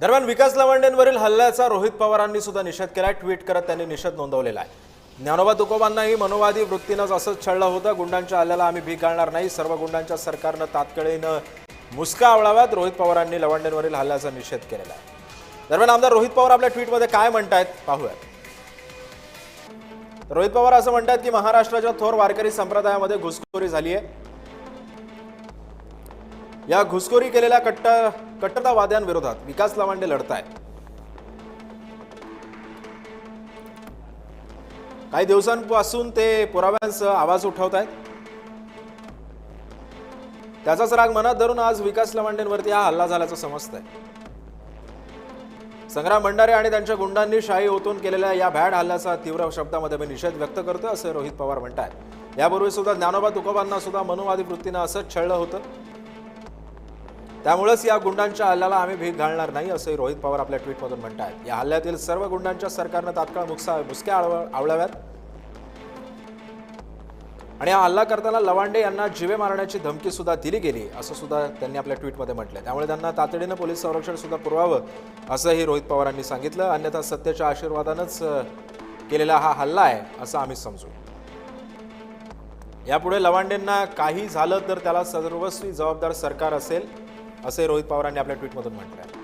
दरम्यान विकास लवांडेंवरील हल्ल्याचा रोहित पवारांनी सुद्धा निषेध केला। ट्विट करत त्यांनी निषेध नोंदवलेला आहे। ज्ञानोबा तुकोबांनाही मनोवादी वृत्तीनेच असंच छळलं होतं। गुंडांच्या हल्ल्याला आम्ही भीक घालणार नाही, सर्व गुंडांच्या सरकारनं तात्काळीनं मुसका आवळाव्यात, रोहित पवारांनी लवांडेंवरील हल्ल्याचा निषेध केलेला आहे। दरम्यान आमदार रोहित पवार आपल्या ट्विटमध्ये काय म्हणतायत पाहूयात। रोहित पवार असं म्हणतात की महाराष्ट्राच्या थोर वारकरी संप्रदायामध्ये घुसखोरी झाली आहे। या घुसखोरी केलेल्या कट्टरतावाद्यांविरोधात विकास लवांडे लढतायत। काही दिवसांपासून ते पुराव्यांसह आवाज उठवत आहेत। त्याचाच राग मनात धरून आज विकास लवांडेंवरती हा हल्ला झाल्याचं समजतंय। संग्राम भंडारे आणि त्यांच्या गुंडांनी शाही ओतून केलेल्या या भ्याड हल्ल्याचा तीव्र शब्दामध्ये मी निषेध व्यक्त करतो, असे रोहित पवार म्हणतात। यापूर्वी सुद्धा ज्ञानोबा तुकोबांना सुद्धा मनोवादी वृत्तीने असंच छळलं होतं। त्यामुळेच या गुंडांच्या हल्ल्याला आम्ही भीक घालणार नाही, असे रोहित पवार आपल्या ट्विटमधून म्हणतात। या हल्ल्यातील सर्व गुंडांच्या सरकारनं तात्काळ मुसक्या आवळाव्यात आणि हा हल्ला करताना लवांडे यांना जीवे मारण्याची धमकी सुद्धा दिली गेली, असं सुद्धा त्यांनी आपल्या ट्विटमध्ये म्हटलंय। त्यामुळे त्यांना तातडीनं पोलीस संरक्षण सुद्धा पुरवावं, असंही रोहित पवारांनी सांगितलं। अन्यथा सत्तेच्या आशीर्वादानंच केलेला हा हल्ला आहे असं आम्ही समजू। यापुढे लवांडेंना काही झालं तर त्याला सर्वस्वी जबाबदार सरकार असेल, असे रोहित पवारांनी आपल्या ट्विटमधून म्हटलंय।